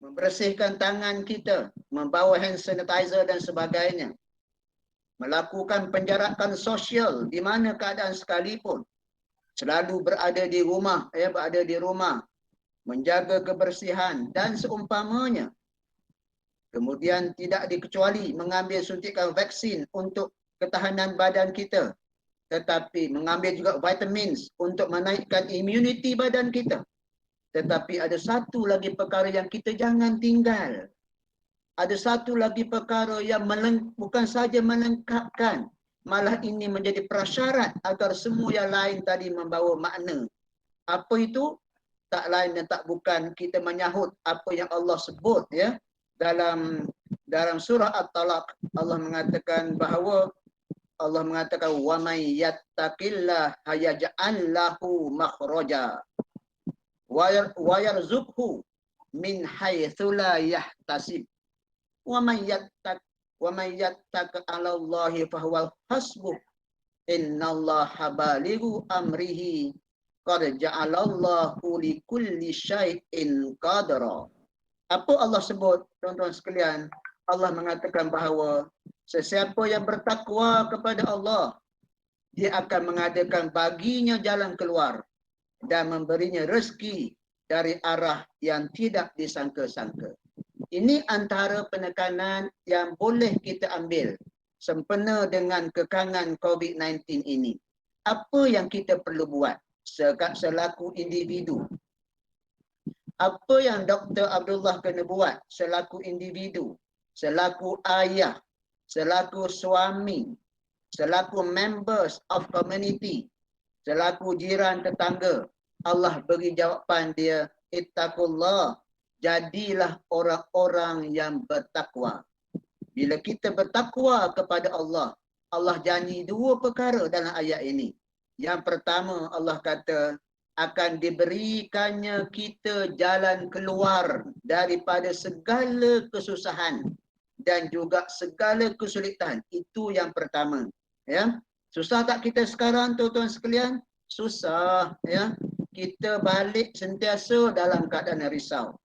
membersihkan tangan kita, membawa hand sanitizer dan sebagainya, melakukan penjarakan sosial di mana keadaan sekalipun, selalu berada di rumah, menjaga kebersihan dan seumpamanya. Kemudian tidak dikecuali mengambil suntikan vaksin untuk ketahanan badan kita, tetapi mengambil juga vitamins untuk menaikkan imuniti badan kita. Tetapi ada satu lagi perkara yang kita jangan tinggal. Ada satu lagi perkara yang bukan saja melengkapkan, malah ini menjadi prasyarat agar semua yang lain tadi membawa makna. Apa itu? Tak lain dan tak bukan kita menyahut apa yang Allah sebut ya dalam surah At-Talaq. Allah mengatakan bahawa wa may yattaqillah yaj'al lahu makhraja wa yarzuqhu min haitsu la yahtasib wa may yattaq 'ala Allahi fahuwa hasbuh innallaha balighu amrihi qad ja'alallahu likulli syai'in qadra. Apa Allah sebut, tuan-tuan sekalian? Allah mengatakan bahawa sesiapa yang bertakwa kepada Allah, dia akan mengadakan baginya jalan keluar dan memberinya rezeki dari arah yang tidak disangka-sangka. Ini antara penekanan yang boleh kita ambil sempena dengan kekangan COVID-19 ini. Apa yang kita perlu buat selaku individu? Apa yang Dr. Abdullah kena buat selaku individu, selaku ayah, selaku suami, selaku members of community, selaku jiran tetangga? Allah beri jawapan dia, ittaqullah, jadilah orang-orang yang bertakwa. Bila kita bertakwa kepada Allah, Allah janji dua perkara dalam ayat ini. Yang pertama, Allah kata akan diberikannya kita jalan keluar daripada segala kesusahan dan juga segala kesulitan. Itu yang pertama. Ya, susah tak kita sekarang, tuan-tuan sekalian? Susah. Ya, kita balik sentiasa dalam keadaan risau.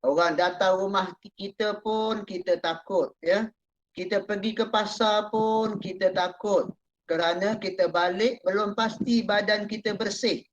Orang datang rumah kita pun kita takut. Ya, kita pergi ke pasar pun kita takut kerana kita balik belum pasti badan kita bersih.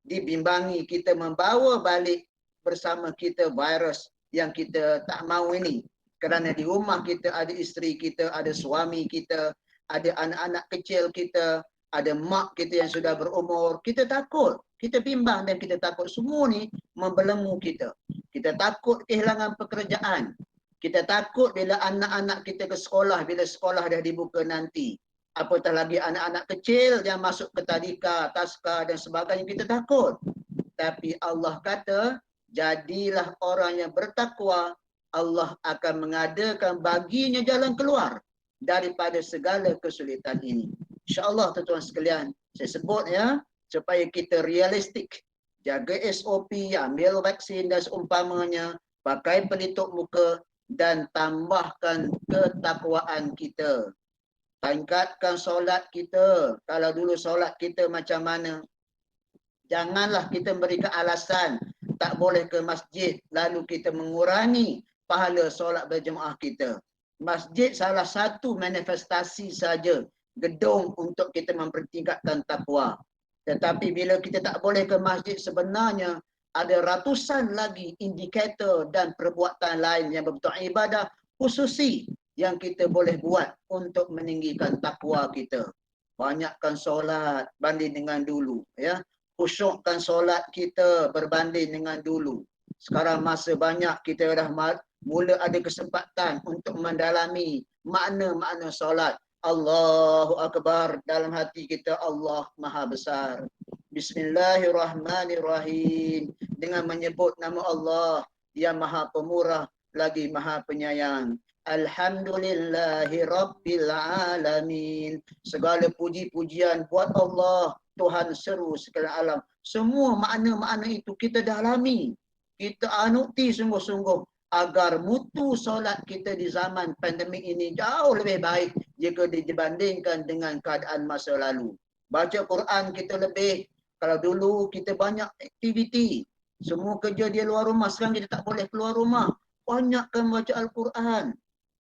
Dibimbangi kita membawa balik bersama kita virus yang kita tak mahu ini. Kerana di rumah kita ada isteri kita, ada suami kita, ada anak-anak kecil kita, ada mak kita yang sudah berumur. Kita takut, kita bimbang dan kita takut. Semua ni membelenggu kita. Kita takut kehilangan pekerjaan. Kita takut bila anak-anak kita ke sekolah, bila sekolah dah dibuka nanti. Apatah lagi anak-anak kecil yang masuk ke tadika, taska dan sebagainya, kita takut. Tapi Allah kata, jadilah orang yang bertakwa, Allah akan mengadakan baginya jalan keluar daripada segala kesulitan ini. InsyaAllah tuan-tuan sekalian, saya sebut ya, supaya kita realistik. Jaga SOP, ambil vaksin dan seumpamanya, pakai pelitup muka dan tambahkan ketakwaan kita. Tingkatkan solat kita. Kalau dulu solat kita macam mana? Janganlah kita memberikan alasan tak boleh ke masjid lalu kita mengurangi pahala solat berjemaah kita. Masjid salah satu manifestasi saja gedung untuk kita mempertingkatkan takwa. Tetapi bila kita tak boleh ke masjid, sebenarnya ada ratusan lagi indikator dan perbuatan lain yang berbentuk ibadah khususi yang kita boleh buat untuk meninggikan takwa kita. Banyakkan solat banding dengan dulu. Ya. Khusyukkan solat kita berbanding dengan dulu. Sekarang masa banyak kita dah mula ada kesempatan untuk mendalami makna-makna solat. Allahu Akbar, dalam hati kita Allah Maha Besar. Bismillahirrahmanirrahim. Dengan menyebut nama Allah yang Maha Pemurah lagi Maha Penyayang. Alhamdulillahi Rabbil Alamin. Segala puji-pujian buat Allah, Tuhan seru sekalian alam. Semua makna-makna itu kita dalami. Kita anuti sungguh-sungguh agar mutu solat kita di zaman pandemik ini jauh lebih baik jika dibandingkan dengan keadaan masa lalu. Baca Quran kita lebih. Kalau dulu kita banyak aktiviti. Semua kerja dia luar rumah. Sekarang kita tak boleh keluar rumah. Banyakkan baca Al-Quran.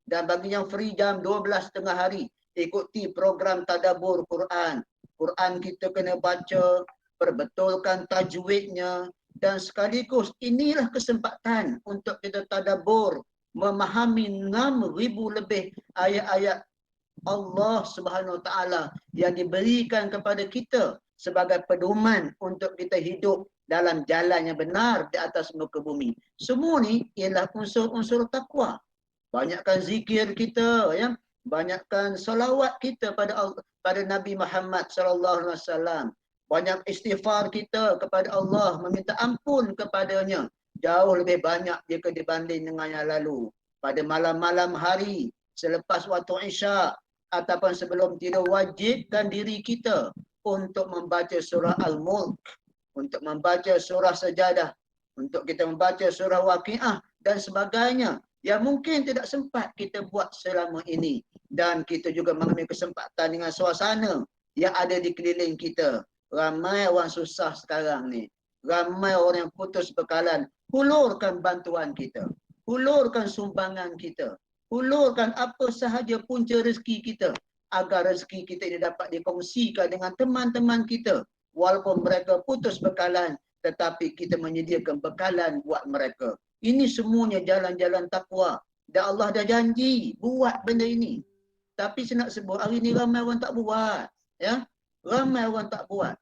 Dan bagi yang free jam 12 tengah hari, ikuti program tadabbur Quran. Quran kita kena baca, perbetulkan tajwidnya, dan sekaligus inilah kesempatan untuk kita tadabbur, memahami 6,000 lebih ayat-ayat Allah Subhanahu Wa Taala yang diberikan kepada kita sebagai pedoman untuk kita hidup dalam jalan yang benar di atas muka bumi. Semua ni ialah unsur-unsur takwa. Banyakkan zikir kita, ya. Banyakkan salawat kita pada pada Nabi Muhammad sallallahu alaihi wasallam. Banyak istighfar kita kepada Allah, meminta ampun kepadanya. Jauh lebih banyak jika dibanding dengan yang lalu. Pada malam-malam hari, selepas waktu Isyak ataupun sebelum tidur, wajibkan diri kita untuk membaca surah Al-Mulk, untuk membaca surah Sajadah, untuk kita membaca surah Waqiah dan sebagainya yang mungkin tidak sempat kita buat selama ini. Dan kita juga mengambil kesempatan dengan suasana yang ada di keliling kita. Ramai orang susah sekarang ni. Ramai orang yang putus bekalan. Hulurkan bantuan kita. Hulurkan sumbangan kita. Hulurkan apa sahaja punca rezeki kita. Agar rezeki kita ini dapat dikongsikan dengan teman-teman kita. Walaupun mereka putus bekalan, tetapi kita menyediakan bekalan buat mereka. Ini semuanya jalan-jalan takwa. Dan Allah dah janji buat benda ini. Tapi saya nak sebut, hari ni ramai orang tak buat. Ya, ramai orang tak buat.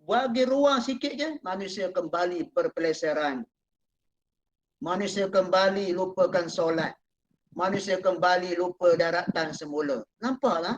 Bagi ruang sikit je, manusia kembali berpeleseran. Manusia kembali lupakan solat. Manusia kembali lupa daratan semula. Nampaklah?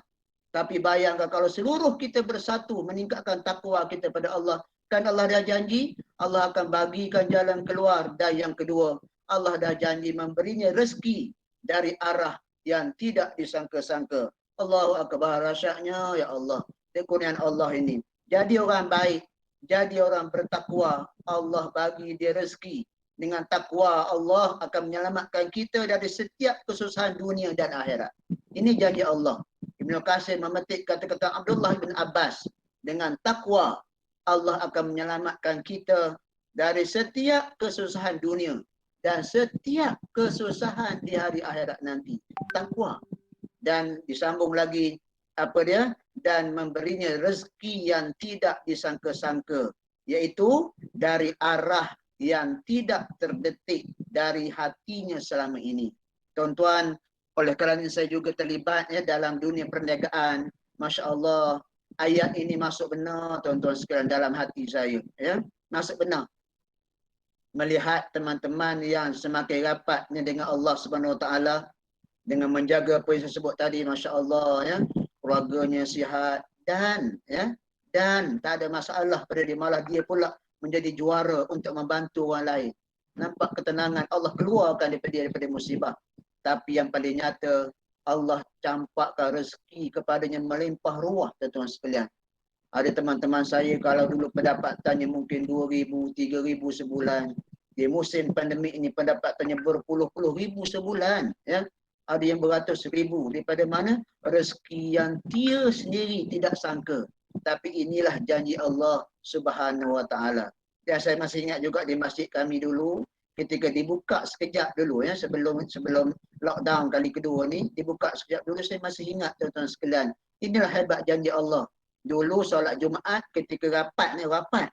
Tapi bayangkan kalau seluruh kita bersatu meningkatkan takwa kita pada Allah. Kan Allah dah janji, Allah akan bagikan jalan keluar. Dan yang kedua, Allah dah janji memberinya rezeki dari arah yang tidak disangka-sangka. Allahu Akbar, rasyaknya ya Allah. Kurniaan Allah ini. Jadi orang baik, jadi orang bertakwa, Allah bagi dia rezeki. Dengan takwa, Allah akan menyelamatkan kita dari setiap kesusahan dunia dan akhirat. Ini janji Allah. Ibnu Katsir memetik kata-kata Abdullah bin Abbas. Dengan takwa, Allah akan menyelamatkan kita dari setiap kesusahan dunia dan setiap kesusahan di hari akhirat nanti. Takwa. Dan disambung lagi, apa dia? Dan memberinya rezeki yang tidak disangka-sangka. Iaitu dari arah yang tidak terdetik dari hatinya selama ini. Tuan-tuan, oleh kerana saya juga terlibat ya, dalam dunia perniagaan, Masya Allah, ayat ini masuk benar tuan-tuan sekalian dalam hati saya. Ya, masuk benar. Melihat teman-teman yang semakin rapatnya dengan Allah Subhanahu Wa Taala, dengan menjaga apa yang saya sebut tadi, Masya Allah, ya, keluarganya sihat dan ya, dan tak ada masalah pada dia, malah dia pula menjadi juara untuk membantu orang lain. Nampak ketenangan Allah keluarkan daripada musibah. Tapi yang paling nyata, Allah campakkan rezeki kepadanya melimpah ruah, tuan-tuan sekalian. Ada teman-teman saya kalau dulu pendapatannya mungkin 2,000, 3,000 sebulan. Di musim pandemik ini pendapatannya berpuluh-puluh ribu sebulan. Ya. Ada yang beratus ribu. Daripada mana? Rezeki yang dia sendiri tidak sangka. Tapi inilah janji Allah Subhanahu Wa Taala. Dan saya masih ingat juga di masjid kami dulu, ketika dibuka sekejap dulu ya, sebelum lockdown kali kedua ni, dibuka sekejap dulu, saya masih ingat tuan-tuan sekalian. Inilah hebat janji Allah. Dulu solat Jumaat ketika rapat ni, rapat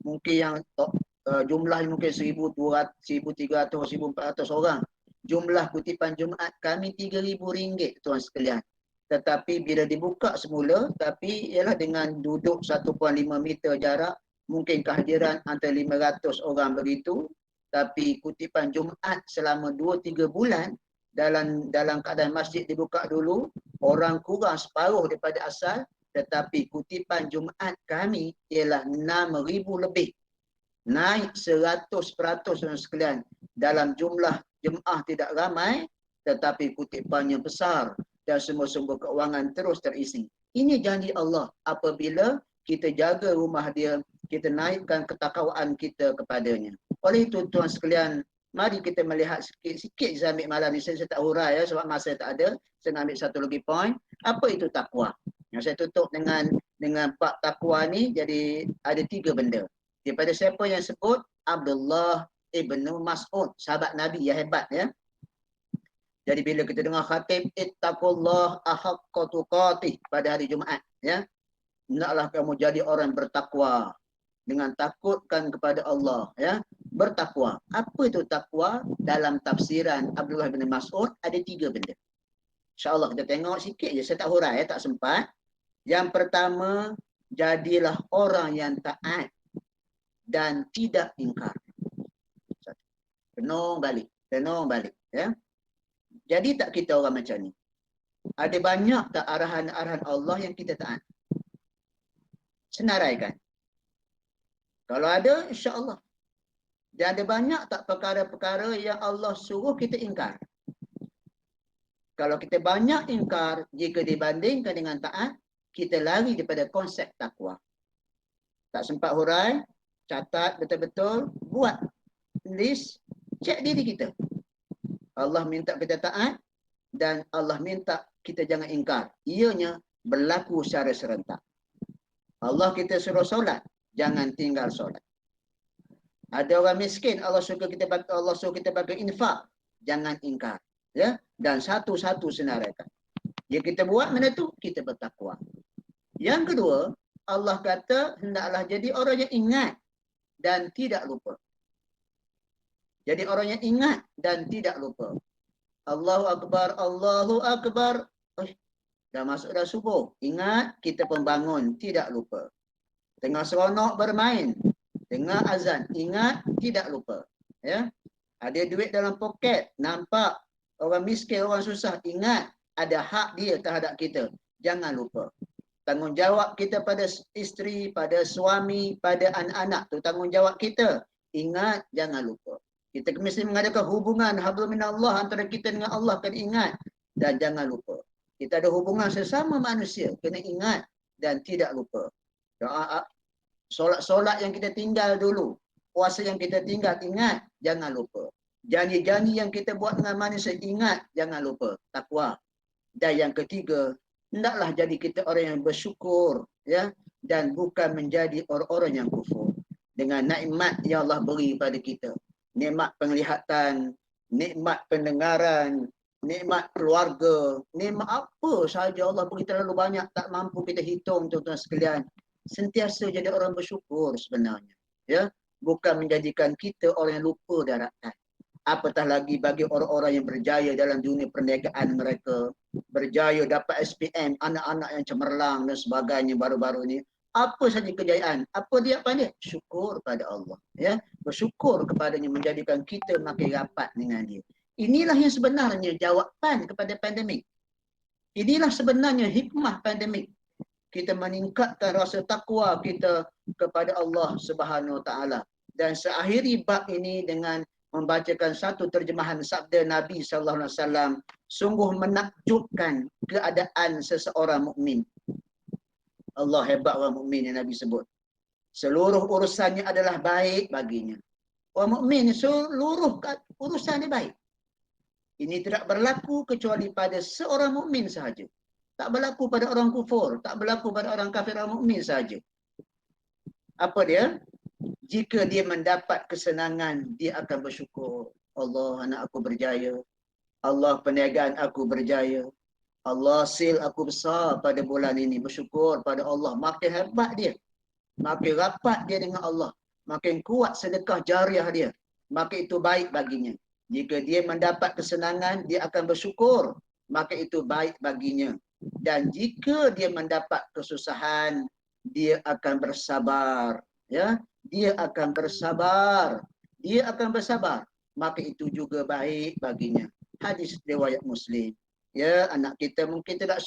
mungkin yang jumlah mungkin 1,200, 1,300, 1,400 orang. Jumlah kutipan Jumaat kami RM3,000 tuan sekalian. Tetapi bila dibuka semula, tapi ialah dengan duduk 1.5 meter jarak, mungkin kehadiran antara 500 orang begitu. Tapi kutipan Jumaat selama 2-3 bulan dalam keadaan masjid dibuka dulu, orang kurang separuh daripada asal, tetapi kutipan Jumaat kami ialah 6,000 lebih. Naik 100% tuan sekalian. Dalam jumlah jemaah tidak ramai, tetapi kutipannya besar dan sumber-sumber keuangan terus terisi. Ini janji Allah apabila kita jaga rumah dia, kita naikkan ketakwaan kita kepadanya. Oleh itu tuan sekalian, mari kita melihat sikit-sikit saya ambil malam ni. Saya tak hurai ya, sebab masa tak ada. Saya ambil satu lagi point. Apa itu takwa? Yang saya tutup dengan bab takwa ni, jadi ada 3 benda. Daripada siapa yang sebut? Abdullah ibnu Mas'ud, sahabat Nabi yang hebat ya. Jadi bila kita dengar khatib ittaqullah ahaqqa tuqatih pada hari Jumaat ya, hendaklah kamu jadi orang bertakwa dengan takutkan kepada Allah ya, bertakwa. Apa itu takwa? Dalam tafsiran Abdullah bin Mas'ud ada 3 benda. InsyaAllah kita tengok sikit je, saya tak hurai, tak sempat. Yang pertama, jadilah orang yang taat dan tidak ingkar. Tenung balik ya. Jadi tak kita orang macam ni? Ada banyak tak arahan-arahan Allah yang kita taat? Senaraikan. Kalau ada, insya-Allah. Dan ada banyak tak perkara-perkara yang Allah suruh kita ingkar? Kalau kita banyak ingkar, jika dibandingkan dengan taat, kita lari daripada konsep takwa. Tak sempat hurai, catat betul-betul, buat list, cek diri kita. Allah minta kita taat dan Allah minta kita jangan ingkar. Ianya berlaku secara serentak. Allah kita suruh solat, jangan tinggal solat. Ada orang miskin, Allah suruh kita bagi infak, jangan ingkar. Ya, dan satu-satu senaraikan. Jika kita buat mana tu, kita bertakwa. Yang kedua, Allah kata hendaklah jadi orang yang ingat dan tidak lupa. Jadi orang yang ingat dan tidak lupa. Allahu Akbar, Allahu Akbar. Dah masuk dah subuh. Ingat, kita pembangun, tidak lupa. Tengah seronok bermain, dengar azan, ingat, tidak lupa. Ya, ada duit dalam poket, nampak orang miskin, orang susah, ingat ada hak dia terhadap kita. Jangan lupa. Tanggungjawab kita pada isteri, pada suami, pada anak-anak tu tanggungjawab kita. Ingat, jangan lupa. Kita mesti mengadakan hubungan hablum minallah antara kita dengan Allah, kena ingat dan jangan lupa. Kita ada hubungan sesama manusia, kena ingat dan tidak lupa. Doa, solat-solat yang kita tinggal dulu, puasa yang kita tinggal, ingat, jangan lupa. Janji-janji yang kita buat dengan manusia, ingat, jangan lupa. Takwa. Dan yang ketiga, hendaklah jadi kita orang yang bersyukur ya, dan bukan menjadi orang-orang yang kufur dengan nikmat yang Allah beri pada kita. Nikmat penglihatan, nikmat pendengaran, nikmat keluarga, nikmat apa sahaja Allah beri terlalu banyak, tak mampu kita hitung tuan-tuan sekalian. Sentiasa jadi orang bersyukur sebenarnya. Ya, bukan menjadikan kita orang yang lupa daratan. Apatah lagi bagi orang-orang yang berjaya dalam dunia perniagaan mereka, berjaya dapat SPM, anak-anak yang cemerlang dan sebagainya baru-baru ini. Apa saja kejayaan, apa dia pandai? Syukur pada Allah. Ya, bersyukur kepadanya menjadikan kita makin rapat dengan dia. Inilah yang sebenarnya jawapan kepada pandemik. Inilah sebenarnya hikmah pandemik. Kita meningkatkan rasa takwa kita kepada Allah Subhanahu Wa Taala. Dan seakhiri bab ini dengan membacakan satu terjemahan sabda Nabi sallallahu alaihi wasallam, sungguh menakjubkan keadaan seseorang mukmin. Allah hebat orang mukmin yang Nabi sebut. Seluruh urusannya adalah baik baginya. Orang mukmin seluruh urusannya baik. Ini tidak berlaku kecuali pada seorang mukmin sahaja. Tak berlaku pada orang kufur, tak berlaku pada orang kafir, orang mukmin sahaja. Apa dia? Jika dia mendapat kesenangan, dia akan bersyukur. Allah, anak aku berjaya. Allah, perniagaan aku berjaya. Allah, sil aku besar pada bulan ini. Bersyukur pada Allah. Makin hebat dia. Makin rapat dia dengan Allah. Makin kuat sedekah jariah dia. Maka itu baik baginya. Jika dia mendapat kesenangan, dia akan bersyukur. Maka itu baik baginya. Dan jika dia mendapat kesusahan, dia akan bersabar. Ya, dia akan bersabar. Dia akan bersabar. Maka itu juga baik baginya. Hadis riwayat Muslim. Ya, anak kita mungkin tidak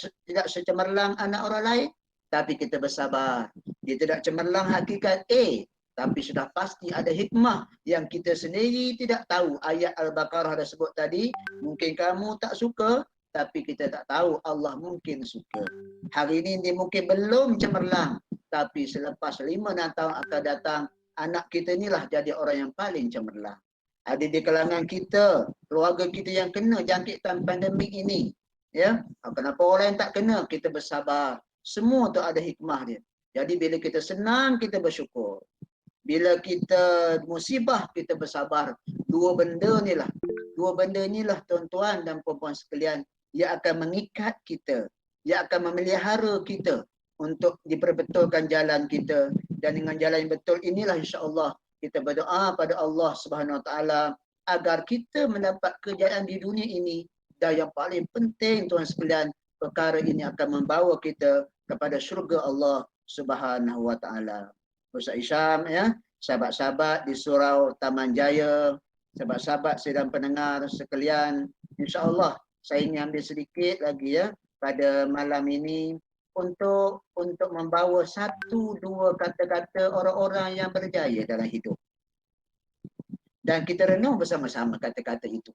secemerlang anak orang lain, tapi kita bersabar. Dia tidak cemerlang hakikat A, tapi sudah pasti ada hikmah yang kita sendiri tidak tahu. Ayat Al-Baqarah dah sebut tadi, mungkin kamu tak suka, tapi kita tak tahu Allah mungkin suka. Hari ini dia mungkin belum cemerlang, tapi selepas 5 tahun akan datang, anak kita inilah jadi orang yang paling cemerlang. Ada di kalangan kita, keluarga kita yang kena jangkitan pandemik ini. Ya, kenapa orang yang tak kena? Kita bersabar. Semua tu ada hikmah dia. Jadi bila kita senang, kita bersyukur. Bila kita musibah, kita bersabar. Dua benda ni lah tuan-tuan dan puan-puan sekalian, yang akan mengikat kita, yang akan memelihara kita untuk diperbetulkan jalan kita. Dan dengan jalan yang betul inilah insya-Allah kita berdoa pada Allah Subhanahu Wa Taala agar kita mendapat kejayaan di dunia ini. Dan yang paling penting tuan sekalian, perkara ini akan membawa kita kepada syurga Allah Subhanahu Wa Taala. Ustaz Isyam, ya, sahabat-sahabat di Surau Taman Jaya, sahabat-sahabat sedang pendengar sekalian, insya-Allah saya ingin ambil sedikit lagi ya pada malam ini untuk membawa satu dua kata-kata orang-orang yang berjaya dalam hidup. Dan kita renung bersama-sama kata-kata itu.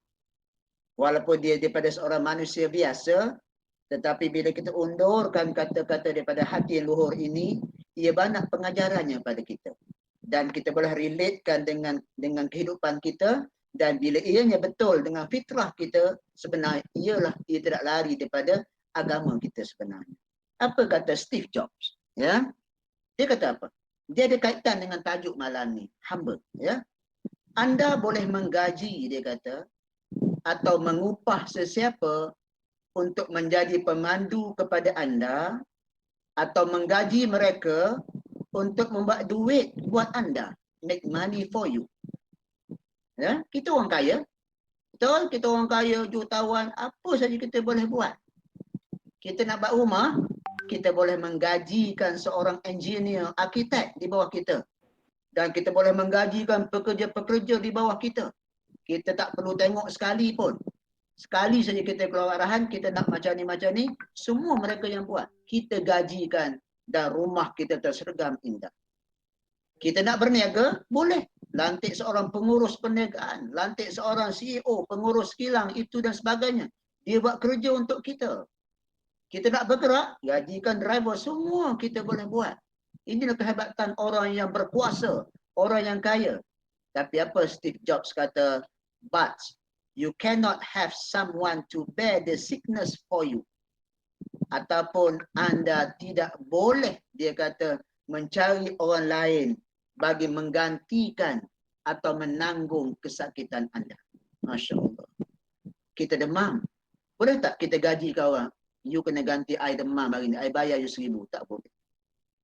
Walaupun dia daripada seorang manusia biasa, tetapi bila kita undurkan kata-kata daripada hati yang luhur ini, ia banyak pengajarannya pada kita. Dan kita boleh relatekan dengan kehidupan kita, dan bila ianya betul dengan fitrah kita, sebenarnya ialah ia tidak lari daripada agama kita sebenarnya. Apa kata Steve Jobs? Ya, dia kata apa? Dia ada kaitan dengan tajuk malam ni, hamba. Ya, anda boleh menggaji, dia kata, atau mengupah sesiapa untuk menjadi pemandu kepada anda, atau menggaji mereka untuk membuat duit buat anda, make money for you. Ya, kita orang kaya, betul, kita orang kaya, jutawan, apa saja kita boleh buat. Kita nak buat rumah, kita boleh menggajikan seorang engineer, arkitek di bawah kita. Dan kita boleh menggajikan pekerja-pekerja di bawah kita. Kita tak perlu tengok sekali pun. Sekali saja kita keluar arahan, kita nak macam ni, semua mereka yang buat. Kita gajikan dan rumah kita tersergam indah. Kita nak berniaga, boleh. Lantik seorang pengurus perniagaan, lantik seorang CEO, pengurus kilang, itu dan sebagainya. Dia buat kerja untuk kita. Kita nak bergerak, gajikan driver, semua kita boleh buat. Inilah kehebatan orang yang berkuasa, orang yang kaya. Tapi apa Steve Jobs kata? But you cannot have someone to bear the sickness for you. Ataupun anda tidak boleh, dia kata, mencari orang lain bagi menggantikan atau menanggung kesakitan anda. Masya Allah. Kita demam. Boleh tak kita gaji kawan? You kena ganti air demam hari ni. I bayar you 1,000. Tak boleh.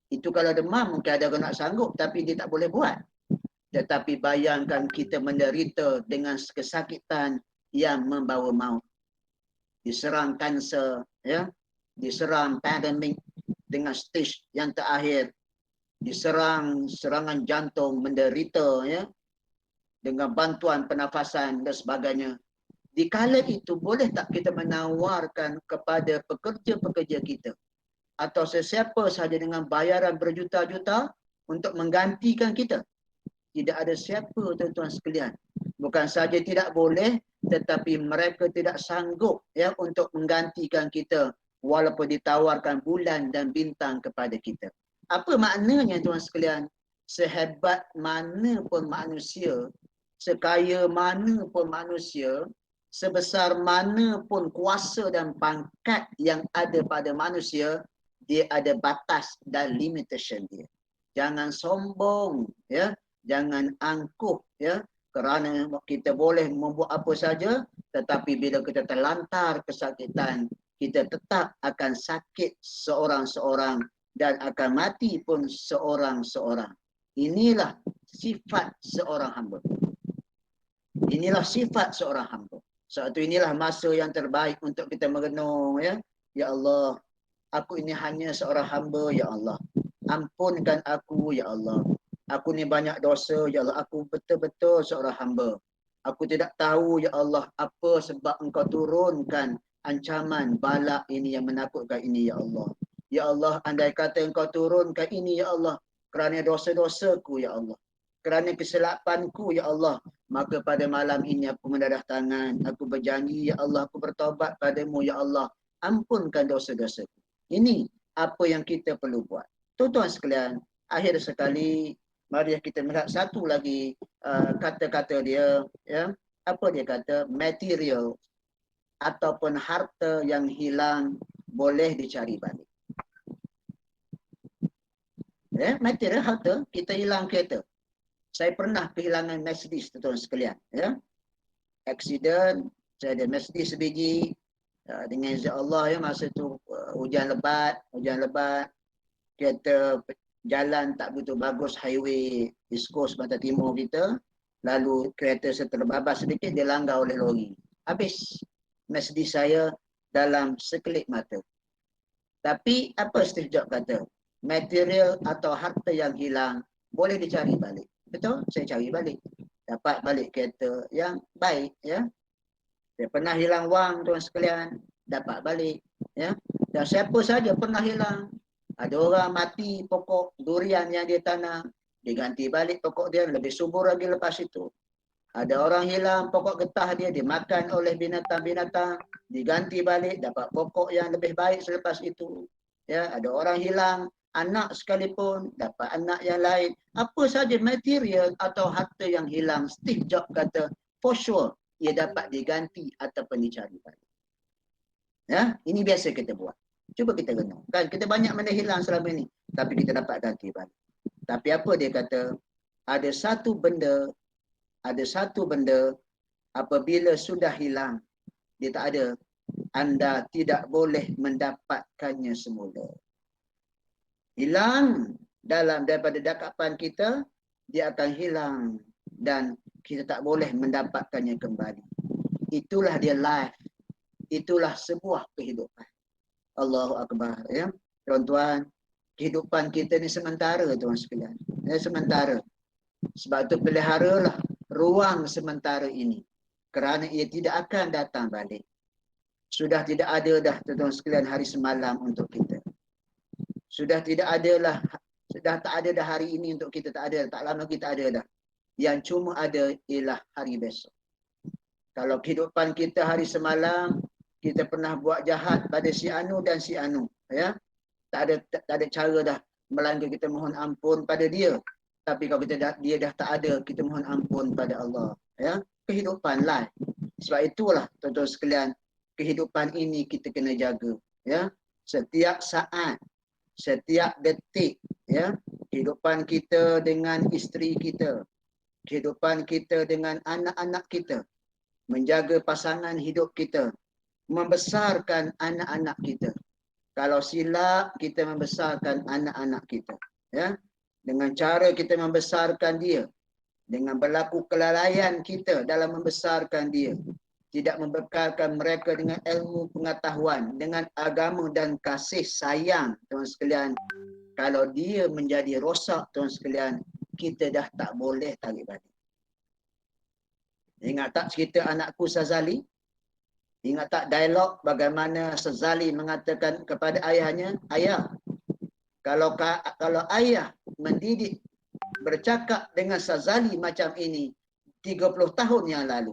Itu kalau demam mungkin ada orang nak sanggup, tapi dia tak boleh buat. Tetapi bayangkan kita menderita dengan kesakitan yang membawa maut. Diserang kanser, ya, diserang pandemik dengan stage yang terakhir, diserang serangan jantung, menderita, ya, dengan bantuan pernafasan dan sebagainya. Di kala itu boleh tak kita menawarkan kepada pekerja-pekerja kita atau sesiapa sahaja dengan bayaran berjuta-juta untuk menggantikan kita? Tidak ada siapa, tuan-tuan sekalian. Bukan saja tidak boleh, tetapi mereka tidak sanggup, ya, untuk menggantikan kita walaupun ditawarkan bulan dan bintang kepada kita. Apa maknanya, tuan sekalian? Sehebat mana pun manusia, sekaya mana pun manusia, sebesar mana pun kuasa dan pangkat yang ada pada manusia, dia ada batas dan limitation dia. Jangan sombong, ya, jangan angkuh, ya, kerana kita boleh membuat apa saja, tetapi bila kita terlantar kesakitan, kita tetap akan sakit seorang-seorang dan akan mati pun seorang-seorang. Inilah sifat seorang hamba. Inilah sifat seorang hamba. Sebab inilah masa yang terbaik untuk kita merenung, ya. Ya Allah, aku ini hanya seorang hamba, ya Allah. Ampunkan aku, ya Allah. Aku ni banyak dosa, ya Allah. Aku betul-betul seorang hamba. Aku tidak tahu, ya Allah, apa sebab Engkau turunkan ancaman balak ini yang menakutkan ini, ya Allah. Ya Allah, andai kata Engkau turunkan ini, ya Allah, kerana dosa-dosaku, ya Allah, kerana kesilapanku, ya Allah, maka pada malam ini aku mendadah tangan, aku berjanji, ya Allah, aku bertaubat padamu, ya Allah, ampunkan dosa-dosaku. Ini apa yang kita perlu buat. Tuan-tuan sekalian, akhir sekali, mari kita melihat satu lagi kata-kata dia, ya. Apa dia kata? Material ataupun harta yang hilang boleh dicari balik. Ya, material, harta, kita hilang kereta. Saya pernah kehilangan Mercedes, tuan-tuan sekalian. Ya, aksiden, saya ada Mercedes sebiji, dengan izin Allah ya, masa tu hujan lebat, kereta jalan tak begitu bagus, highway East Coast Pantai Timur kita, lalu kereta saya terbabas sedikit, dia langgar oleh lori. Habis Mercedes saya dalam sekelip mata. Tapi apa Steve Jobs kata? Material atau harta yang hilang boleh dicari balik. Betul? Saya cari balik. Dapat balik kereta yang baik. Ya. Saya pernah hilang wang, tuan sekalian. Dapat balik. Ya. Dan siapa saja pernah hilang. Ada orang mati pokok durian yang dia tanam. Diganti balik pokok dia lebih subur lagi lepas itu. Ada orang hilang pokok getah dia dimakan oleh binatang-binatang, diganti balik dapat pokok yang lebih baik selepas itu. Ya, ada orang hilang anak sekalipun dapat anak yang lain. Apa saja material atau harta yang hilang, Steve Jobs kata for sure ia dapat diganti ataupun dicari balik. Ya, ini biasa kita buat. Cuba kita renung. Kan kita banyak benda hilang selama ini, tapi kita dapat ganti balik. Tapi apa dia kata? Ada satu benda apabila sudah hilang, dia tak ada, anda tidak boleh mendapatkannya semula. Hilang daripada dakapan kita, dia akan hilang dan kita tak boleh mendapatkannya kembali. Itulah dia life. Itulah sebuah kehidupan. Allahu Akbar. Ya, tuan-tuan, kehidupan kita ni sementara, tuan sekalian. Ya, sementara. Sebab itu peliharalah ruang sementara ini. Kerana ia tidak akan datang balik. Sudah tidak ada dah, tuan-tuan sekalian, hari semalam untuk kita. Sudah tak ada dah hari ini untuk kita. Tak ada, tak lama kita ada dah. Yang cuma ada ialah hari besok. Kalau kehidupan kita hari semalam, kita pernah buat jahat pada si Anu dan si Anu. Ya? Tak ada cara dah. Melainkan kita mohon ampun pada dia. Tapi kalau dia dah tak ada, kita mohon ampun pada Allah. Ya, kehidupan life. Sebab itulah tuan-tuan sekalian, kehidupan ini kita kena jaga. Ya, setiap saat, setiap detik, ya, kehidupan kita dengan isteri kita, kehidupan kita dengan anak-anak kita, menjaga pasangan hidup kita, membesarkan anak-anak kita. Kalau silap, kita membesarkan anak-anak kita. Ya, dengan cara kita membesarkan dia, dengan berlaku kelalaian kita dalam membesarkan dia, tidak membekalkan mereka dengan ilmu pengetahuan, dengan agama dan kasih sayang, tuan sekalian. Kalau dia menjadi rosak, tuan sekalian, kita dah tak boleh tarik balik. Ingat tak cerita anakku Sazali? Ingat tak dialog bagaimana Sazali mengatakan kepada ayahnya, ayah, kalau ayah mendidik, bercakap dengan Sazali macam ini 30 tahun yang lalu,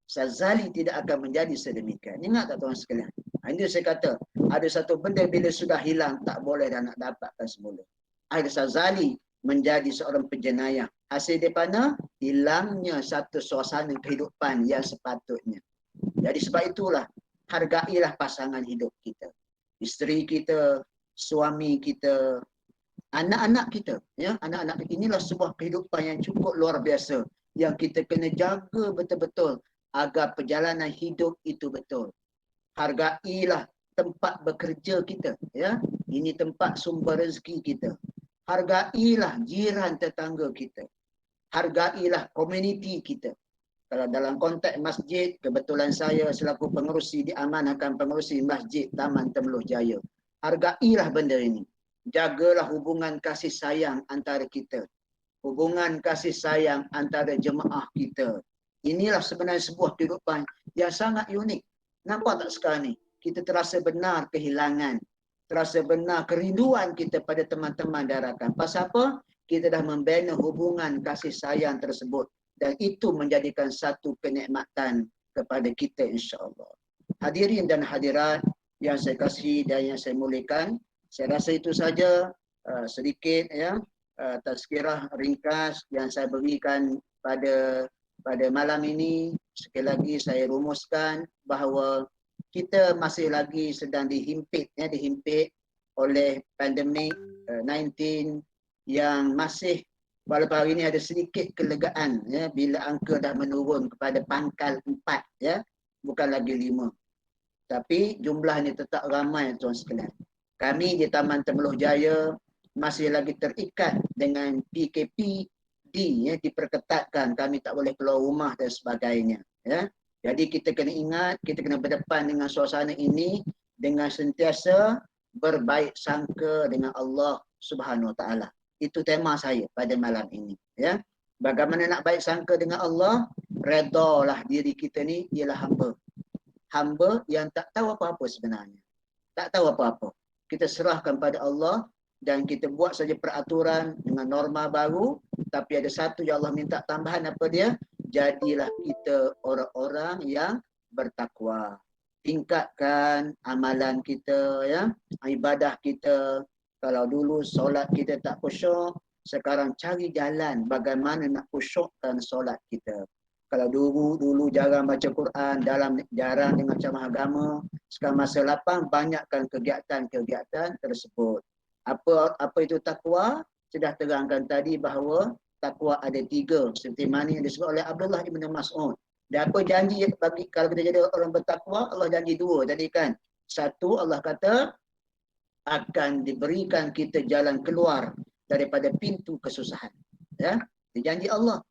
Sazali tidak akan menjadi sedemikian. Ingat tak tuan sekalian? Ini saya kata, ada satu benda bila sudah hilang, tak boleh dah nak dapatkan semula. Akhir Sazali menjadi seorang penjenayah. Hasil daripada hilangnya satu suasana kehidupan yang sepatutnya. Jadi sebab itulah, hargailah pasangan hidup kita. Isteri kita, suami kita, anak-anak kita. Ya, anak-anak kita, inilah sebuah kehidupan yang cukup luar biasa. Yang kita kena jaga betul-betul agar perjalanan hidup itu betul. Hargailah tempat bekerja kita. Ya, ini tempat sumber rezeki kita. Hargailah jiran tetangga kita. Hargailah komuniti kita. Kalau dalam konteks masjid, kebetulan saya selaku pengerusi diamanahkan pengerusi Masjid Taman Temeloh Jaya. Hargailah benda ini. Jagalah hubungan kasih sayang antara kita. Hubungan kasih sayang antara jemaah kita. Inilah sebenarnya sebuah kehidupan yang sangat unik. Nampak tak sekarang ni? Kita terasa benar kehilangan. Terasa benar kerinduan kita pada teman-teman darakan. Pasal apa? Kita dah membina hubungan kasih sayang tersebut. Dan itu menjadikan satu kenikmatan kepada kita insya-Allah. Hadirin dan hadirat yang saya kasihi dan yang saya muliakan, saya rasa itu saja sedikit ya tazkirah ringkas yang saya berikan pada malam ini. Sekali lagi saya rumuskan bahawa kita masih lagi sedang dihimpit oleh pandemik 19 yang masih Walaupun hari ini ada sedikit kelegaan ya, bila angka dah menurun kepada pangkal 4 ya, bukan lagi 5. Tapi jumlah ni tetap ramai tuan sekalian. Kami di Taman Temeloh Jaya masih lagi terikat dengan PKPD ya, diperketatkan, kami tak boleh keluar rumah dan sebagainya ya. Jadi kita kena ingat, kita kena berdepan dengan suasana ini dengan sentiasa berbaik sangka dengan Allah Subhanahu Wa Taala. Itu tema saya pada malam ini ya. Bagaimana nak baik sangka dengan Allah? Redalah diri kita ni ialah hamba. Hamba yang tak tahu apa-apa sebenarnya. Tak tahu apa-apa. Kita serahkan pada Allah dan kita buat saja peraturan dengan norma baru, tapi ada satu yang Allah minta tambahan, apa dia? Jadilah kita orang-orang yang bertakwa. Tingkatkan amalan kita ya, ibadah kita. Kalau dulu solat kita tak khusyuk, sekarang cari jalan bagaimana nak khusyukkan solat kita. Kalau dulu jarang baca Quran, jarang dengar ceramah agama, sekarang masa lapang banyakkan kegiatan-kegiatan tersebut. Apa itu takwa? Sudah terangkan tadi bahawa takwa ada 3 seperti mana yang disebut oleh Abdullah Ibn Mas'ud. Dan apa janji bagi kalau kita jadi orang bertakwa? Allah janji 2 tadi kan. Satu, Allah kata akan diberikan kita jalan keluar daripada pintu kesusahan. Ya, janji Allah.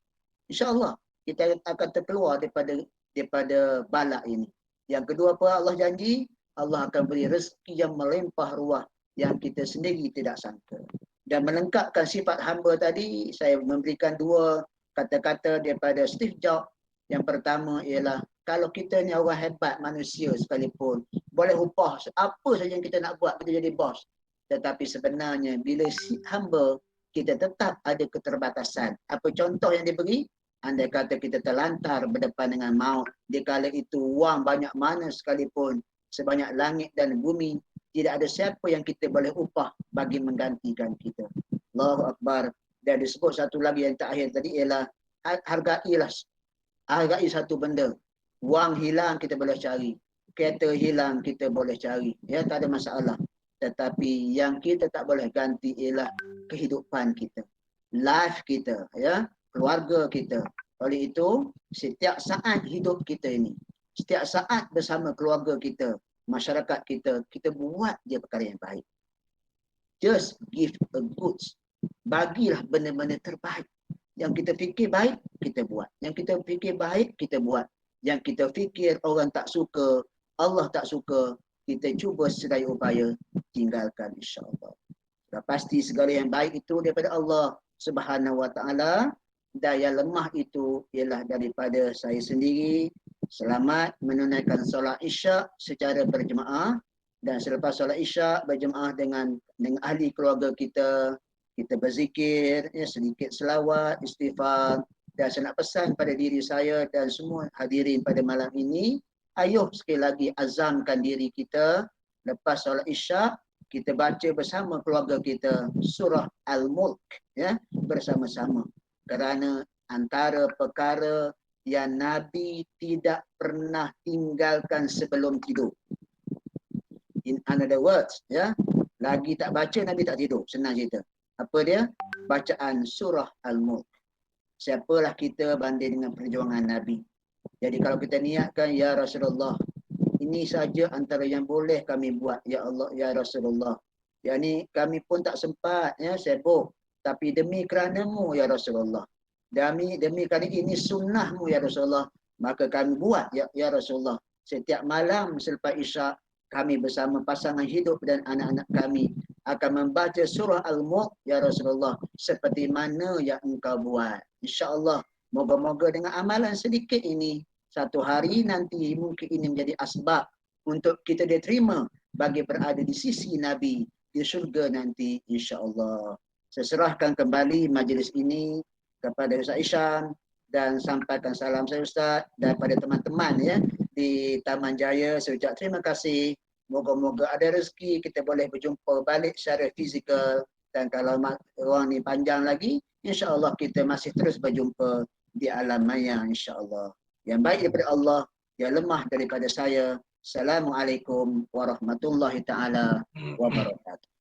InsyaAllah kita akan terkeluar daripada balak ini. Yang kedua apa Allah janji? Allah akan beri rezeki yang melimpah ruah yang kita sendiri tidak sangka. Dan melengkapkan sifat hamba tadi, saya memberikan 2 kata-kata daripada Steve Jobs. Yang pertama ialah, kalau kita ni orang hebat manusia sekalipun, boleh upah apa saja yang kita nak buat, kita jadi bos. Tetapi sebenarnya bila si hamba, kita tetap ada keterbatasan. Apa contoh yang diberi? Andai kata kita terlantar berdepan dengan maut, dikala itu wang banyak mana sekalipun, sebanyak langit dan bumi, tidak ada siapa yang kita boleh upah bagi menggantikan kita. Allahu Akbar. Dan disebut satu lagi yang terakhir tadi ialah hargai satu benda. Wang hilang kita boleh cari, kereta hilang kita boleh cari, ya tak ada masalah. Tetapi yang kita tak boleh ganti ialah kehidupan kita, life kita, ya, keluarga kita. Oleh itu, setiap saat hidup kita ini, setiap saat bersama keluarga kita, masyarakat kita, kita buat je perkara yang baik. Just give a good. Bagilah benda-benda terbaik. Yang kita fikir baik, kita buat. Yang kita fikir baik, kita buat. Yang kita fikir orang tak suka, Allah tak suka, kita cuba sedaya upaya tinggalkan, insya-Allah. Sudah pasti segala yang baik itu daripada Allah Subhanahu Wa Taala, dan yang lemah itu ialah daripada saya sendiri. Selamat menunaikan solat Isyak secara berjemaah, dan selepas solat Isyak berjemaah dengan ahli keluarga kita, kita berzikir, ya, sedikit selawat, istighfar. Dan saya nak pesan pada diri saya dan semua hadirin pada malam ini, ayuh sekali lagi azamkan diri kita, lepas solat Isyak kita baca bersama keluarga kita surah Al-Mulk, ya, bersama-sama. Kerana antara perkara yang Nabi tidak pernah tinggalkan sebelum tidur. In another words, ya, lagi tak baca Nabi tak tidur, senang cerita. Apa dia? Bacaan surah Al-Mulk. Siapalah kita banding dengan perjuangan Nabi. Jadi kalau kita niatkan, ya Rasulullah, ini saja antara yang boleh kami buat, ya Allah, ya Rasulullah. Yang ni kami pun tak sempat, ya, sibuk. Tapi demi kerana-Mu, ya Rasulullah. Demi kerana ini sunnah-Mu, ya Rasulullah. Maka kami buat, ya Rasulullah. Setiap malam selepas Isyak, kami bersama pasangan hidup dan anak-anak kami akan membaca surah Al-Mulk, ya Rasulullah, seperti mana yang Engkau buat. InsyaAllah, moga-moga dengan amalan sedikit ini, satu hari nanti mungkin ini menjadi asbab untuk kita diterima bagi berada di sisi Nabi di syurga nanti, insyaAllah. Saya serahkan kembali majlis ini kepada Ustaz Isham dan sampaikan salam saya Ustaz daripada teman-teman, ya, di Taman Jaya. Saya ucap terima kasih. Moga-moga ada rezeki kita boleh berjumpa balik secara fizikal, dan kalau ruang ni panjang lagi, insya-Allah kita masih terus berjumpa di alam maya, insya-Allah. Yang baik daripada Allah, yang lemah daripada saya. Assalamualaikum warahmatullahi taala wabarakatuh.